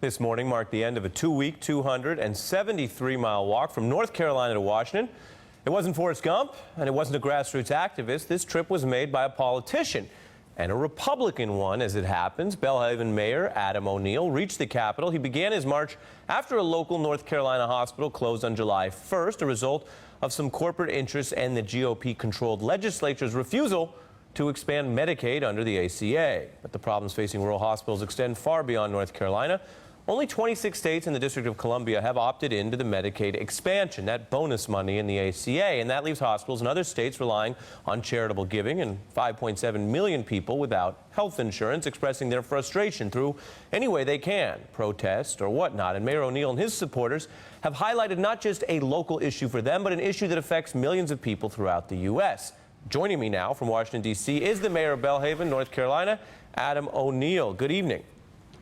This morning marked the end of a 2-week, 273-mile walk from North Carolina to Washington. It wasn't Forrest Gump, and it wasn't a grassroots activist. This trip was made by a politician, and a Republican one, as it happens. Belhaven Mayor Adam O'Neill reached the Capitol. He began his march after a local North Carolina hospital closed on July 1st, a result of some corporate interests and the GOP-controlled legislature's refusal to expand Medicaid under the ACA. But the problems facing rural hospitals extend far beyond North Carolina. Only 26 states and the District of Columbia have opted into the Medicaid expansion, that bonus money in the ACA, and that leaves hospitals in other states relying on charitable giving and 5.7 million people without health insurance expressing their frustration through any way they can, protest or whatnot. And Mayor O'Neill and his supporters have highlighted not just a local issue for them, but an issue that affects millions of people throughout the U.S. Joining me now from Washington, D.C. is the mayor of Belhaven, North Carolina, Adam O'Neill. Good evening.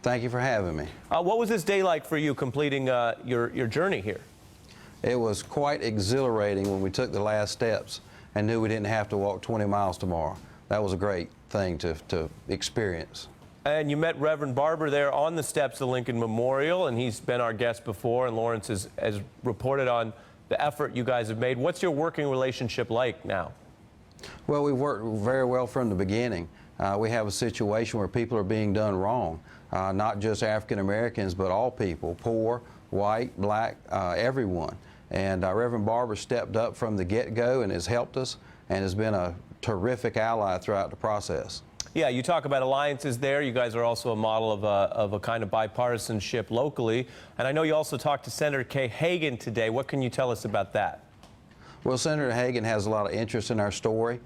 Thank you for having me. What was this day like for you completing your journey here? It was quite exhilarating when we took the last steps and knew we didn't have to walk 20 miles tomorrow. That was a great thing to experience. And you met Reverend Barber there on the steps of the Lincoln Memorial, and he's been our guest before, and Lawrence has reported on the effort you guys have made. What's your working relationship like now? Well, we've worked very well from the beginning. We have a situation where people are being done wrong, not just African Americans, but all people, poor, white, black, everyone. And Reverend Barber stepped up from the get-go and has helped us and has been a terrific ally throughout the process. Yeah, you talk about alliances there. You guys are also a model of a kind of bipartisanship locally. And I know you also talked to Senator Kay Hagan today. What can you tell us about that? Well, Senator Hagan has a lot of interest in our story.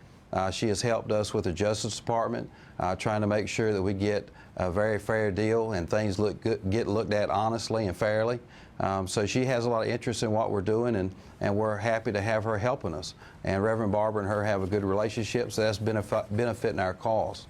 She has helped us with the Justice Department, trying to make sure that we get a very fair deal and things get looked at honestly and fairly. So she has a lot of interest in what we're doing, and we're happy to have her helping us. And Reverend Barber and her have a good relationship, so that's benefiting our cause.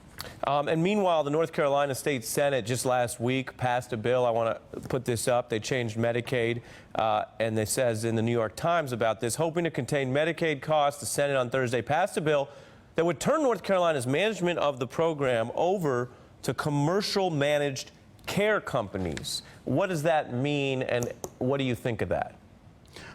And meanwhile, the North Carolina State Senate just last week passed a bill. I want to put this up. They changed Medicaid, and it says in the New York Times about this, hoping to contain Medicaid costs, the Senate on Thursday passed a bill that would turn North Carolina's management of the program over to commercial managed care companies. What does that mean, and what do you think of that?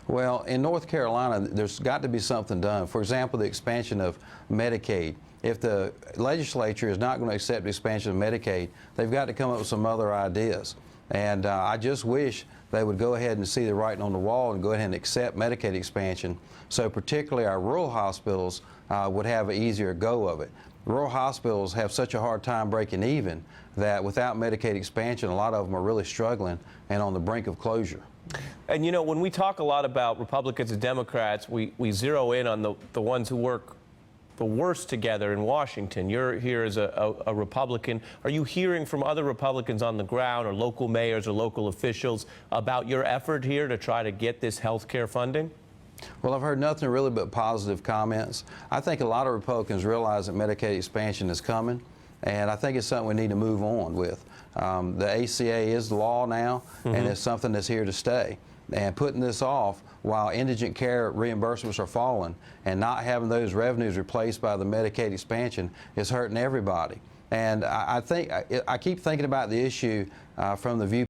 Well, in North Carolina, there's got to be something done. For example, the expansion of Medicaid. If the legislature is not going to accept the expansion of Medicaid, they've got to come up with some other ideas. And I just wish they would go ahead and see the writing on the wall and go ahead and accept Medicaid expansion, so particularly our rural hospitals would have an easier go of it. Rural hospitals have such a hard time breaking even that without Medicaid expansion, a lot of them are really struggling and on the brink of closure. And you know, when we talk a lot about Republicans and Democrats, we zero in on the ones who work the worst together in Washington. You're here as a Republican. Are you hearing from other Republicans on the ground or local mayors or local officials about your effort here to try to get this health care funding? Well, I've heard nothing really but positive comments. I think a lot of Republicans realize that Medicaid expansion is coming, and I think it's something we need to move on with. The ACA is the law now, and it's something that's here to stay. And putting this off while indigent care reimbursements are falling and not having those revenues replaced by the Medicaid expansion is hurting everybody. And I keep thinking about the issue from the view